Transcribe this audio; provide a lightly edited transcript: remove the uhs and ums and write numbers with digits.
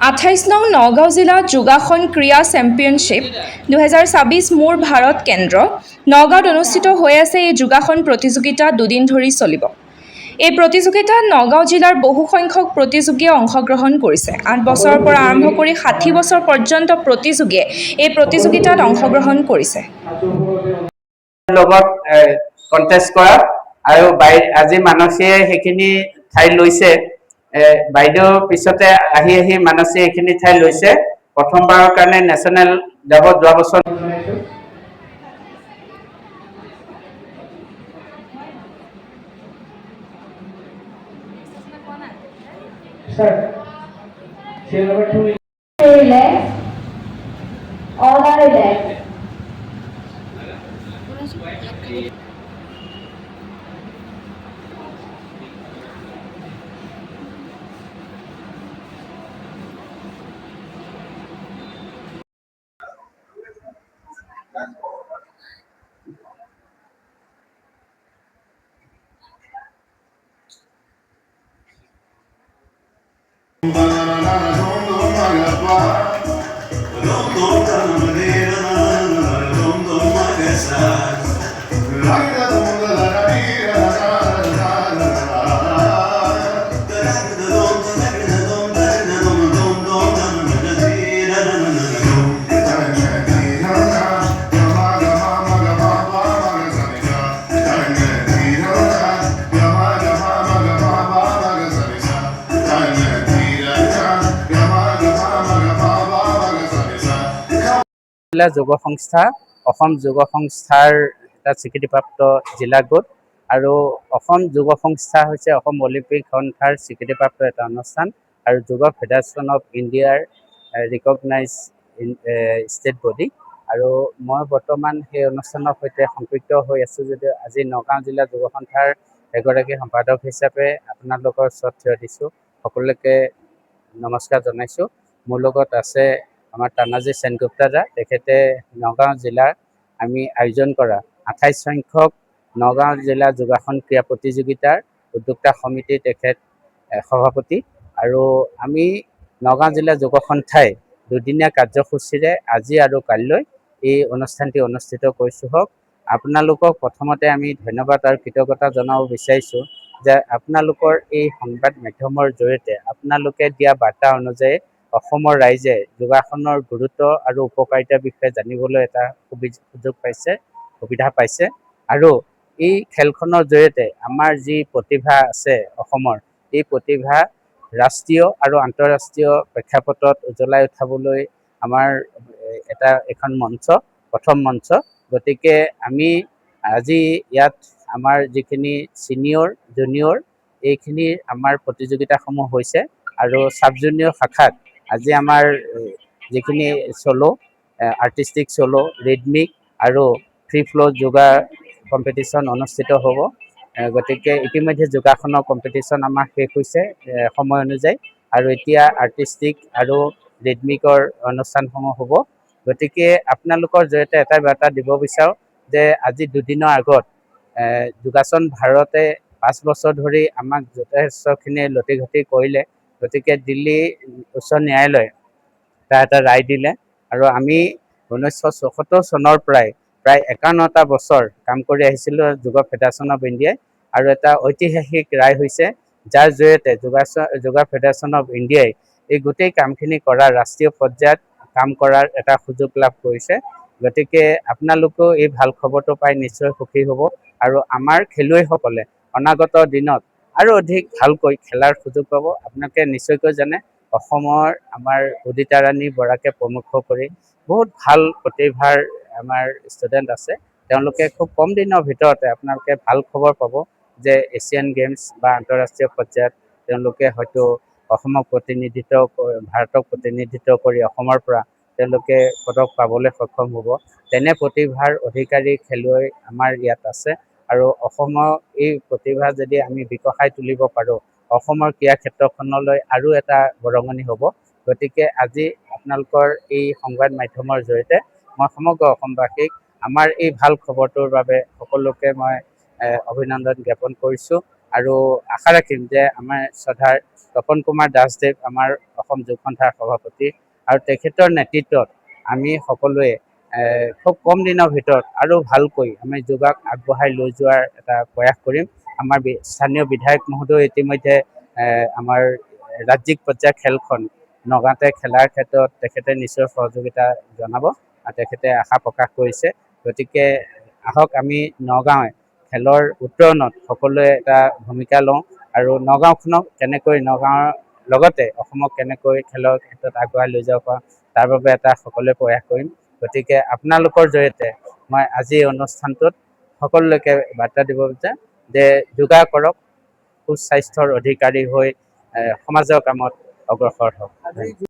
28 নং নগাঁও জিলা যোগাসন ক্ৰীড়া চেম্পিয়নশ্বিপ 2024 মোৰ ভাৰত কেন্দ্ৰ নগাঁৱত অনুষ্ঠিত হৈ আছে। এই যোগাসন প্ৰতিযোগিতা দুদিন ধৰি চলিব। এই প্ৰতিযোগিতাত নগাঁও জিলাৰ বহুসংখ্যক প্ৰতিযোগীয়ে অংশগ্ৰহণ কৰিছে। 8 বছৰৰ পৰা আৰম্ভ কৰি 60 বছৰ পৰ্যন্ত প্ৰতিযোগীয়ে এই প্ৰতিযোগিতাত অংশগ্ৰহণ কৰিছে। লগত কণ্টেষ্ট কৰা আৰু আজি মানসীয়ে সেইখিনি ঠাই লৈছে। বাইদেউ পিছতে আহি মানসী এইখিনি ঠাই লৈছে। প্ৰথমবাৰৰ কাৰণে নেশ্যনেল যাব যোৱা বছৰ যোগ সংস্থা অসম যোগ সংস্থাৰ এটা স্বীকৃতিপ্ৰাপ্ত জিলা গোট আৰু অসম যোগ সংস্থা হৈছে অসম অলিম্পিক সন্থাৰ স্বীকৃতিপ্ৰাপ্ত এটা অনুষ্ঠান আৰু যোগ ফেডাৰেশ্যন অফ ইণ্ডিয়াৰ ৰিকগনাইজ ষ্টেট বডি। আৰু মই বৰ্তমান সেই অনুষ্ঠানৰ সৈতে সম্পৃক্ত হৈ আছোঁ যদিও আজি নগাঁও জিলা যোগ সন্থাৰ এগৰাকী সম্পাদক হিচাপে আপোনালোকৰ ওচৰত থিয় দিছোঁ। সকলোকে নমস্কাৰ জনাইছোঁ। মোৰ লগত আছে আমাৰ তানাজী সেনগুপ্তা দা, তেখেতে নগাঁও জিলাৰ আমি আয়োজন কৰা 28 সংখ্যক নগাঁও জিলা যোগাসন ক্ৰীড়া প্ৰতিযোগিতাৰ উদ্যোক্তা সমিতিৰ তেখেত সভাপতি। আৰু আমি নগাঁও জিলা যোগ সন্থাই দুদিনীয়া কাৰ্যসূচীৰে আজি আৰু কাইলৈ এই অনুষ্ঠানটি অনুষ্ঠিত কৰিছোঁ। হওক আপোনালোকক প্ৰথমতে আমি ধন্যবাদ আৰু কৃতজ্ঞতা জনাব বিচাৰিছোঁ যে আপোনালোকৰ এই সংবাদ মাধ্যমৰ জৰিয়তে আপোনালোকে দিয়া বাৰ্তা অনুযায়ী অসমৰ ৰাইজে যোগাসনৰ গুৰুত্ব আৰু উপকাৰিতাৰ বিষয়ে জানিবলৈ এটা সুবিধা পাইছে। আৰু এই খেলখনৰ জৰিয়তে আমাৰ যি প্ৰতিভা আছে অসমৰ, এই প্ৰতিভা ৰাষ্ট্ৰীয় আৰু আন্তঃৰাষ্ট্ৰীয় প্ৰেক্ষাপটত উজ্বলাই উঠাবলৈ আমাৰ এখন মঞ্চ, প্ৰথম মঞ্চ। গতিকে আমি আজি ইয়াত আমাৰ যিখিনি ছিনিয়ৰ জুনিয়ৰ এইখিনি আমাৰ প্ৰতিযোগিতাসমূহ হৈছে আৰু ছাব জুনিয়ৰ শাখাত আজি আমাৰ যিখিনি চ'ল' আৰ্টিষ্টিক চ'ল' ৰিদমিক আৰু ফ্ৰী ফ্ল' যোগা কম্পিটিশ্যন অনুষ্ঠিত হ'ব। গতিকে ইতিমধ্যে যোগাসনৰ কম্পিটিশ্যন আমাৰ শেষ হৈছে সময় অনুযায়ী, আৰু এতিয়া আৰ্টিষ্টিক আৰু ৰিদমিকৰ অনুষ্ঠানসমূহ হ'ব। গতিকে আপোনালোকৰ জৰিয়তে এটা বাৰ্তা দিব বিচাৰোঁ যে আজি দুদিনৰ আগত যোগাসন ভাৰতে 5 বছৰ ধৰি আমাক যথেষ্টখিনি লতিঘটি কৰিলে। গতিকে দিল্লী উচ্চ ন্যায়ালয়ে তাৰ এটা ৰায় দিলে আৰু আমি 1974 চনৰ পৰাই প্ৰায় 51টা বছৰ কাম কৰি আহিছিলোঁ যোগ ফেডাৰেশ্যন অফ ইণ্ডিয়াই, আৰু এটা ঐতিহাসিক ৰায় হৈছে যাৰ জৰিয়তে যোগ ফেডাৰেশ্যন অফ ইণ্ডিয়াই এই গোটেই কামখিনি কৰাৰ ৰাষ্ট্ৰীয় পৰ্যায়ত কাম কৰাৰ এটা সুযোগ লাভ কৰিছে। গতিকে আপোনালোকেও এই ভাল খবৰটো পাই নিশ্চয় সুখী হ'ব আৰু আমাৰ খেলুৱৈসকলে অনাগত দিনত আৰু অধিক ভালকৈ খেলাৰ সুযোগ পাব। আপোনালোকে নিশ্চয়কৈ জানে অসমৰ আমাৰ উদিতা ৰাণী বৰাকে প্ৰমুখ কৰি বহুত ভাল প্ৰতিভাৰ আমাৰ ষ্টুডেণ্ট আছে। তেওঁলোকে খুব কম দিনৰ ভিতৰতে আপোনালোকে ভাল খবৰ পাব যে এছিয়ান গেমছ বা আন্তঃৰাষ্ট্ৰীয় পৰ্যায়ত তেওঁলোকে হয়তো অসমক ভাৰতক প্ৰতিনিধিত্ব কৰি অসমৰ পৰা তেওঁলোকে পদক পাবলৈ সক্ষম হ'ব। তেনে প্ৰতিভাৰ অধিকাৰী খেলুৱৈ আমাৰ ইয়াত আছে আৰু অসমৰ এই প্ৰতিভা যদি আমি বিকশাই তুলিব পাৰোঁ, অসমৰ ক্ৰীড়া ক্ষেত্ৰখনলৈ আৰু এটা বৰঙণি হ'ব। গতিকে আজি আপোনালোকৰ এই সংবাদ মাধ্যমৰ জৰিয়তে মই সমগ্ৰ অসমবাসীক আমাৰ এই ভাল খবৰটোৰ বাবে সকলোকে মই অভিনন্দন জ্ঞাপন কৰিছোঁ আৰু আশা ৰাখিম যে আমাৰ শ্ৰদ্ধাৰ তপন কুমাৰ দাসদেৱ আমাৰ অসম যোগ সন্থাৰ সভাপতি আৰু তেখেতৰ নেতৃত্বত আমি সকলোৱে খুব কম দিনৰ ভিতৰত আৰু ভালকৈ আমি যোগাক আগবঢ়াই লৈ যোৱাৰ এটা প্ৰয়াস কৰিম। আমাৰ স্থানীয় বিধায়ক মহোদয় ইতিমধ্যে আমাৰ ৰাজ্যিক পৰ্যায়ৰ খেলখন নগাঁৱতে খেলাৰ ক্ষেত্ৰত তেখেতে নিশ্চয় সহযোগিতা জনাব আৰু তেখেতে আশা প্ৰকাশ কৰিছে। গতিকে আহক আমি নগাঁৱে খেলৰ উত্তৰণত সকলোৱে এটা ভূমিকা লওঁ আৰু নগাঁওখনক কেনেকৈ নগাঁৱৰ লগতে অসমক কেনেকৈ খেলৰ ক্ষেত্ৰত আগুৱাই লৈ যাব পাৰোঁ তাৰ বাবে এটা সকলোৱে প্ৰয়াস কৰিম। গতিকে আপোনালোকৰ জৰিয়তে মই আজি এই অনুষ্ঠানটোত সকলোলৈকে বাৰ্তা দিব বিচাৰোঁ যে যোগা কৰক, সুস্বাস্থ্যৰ অধিকাৰী হৈ সমাজৰ কামত অগ্ৰসৰ হওক।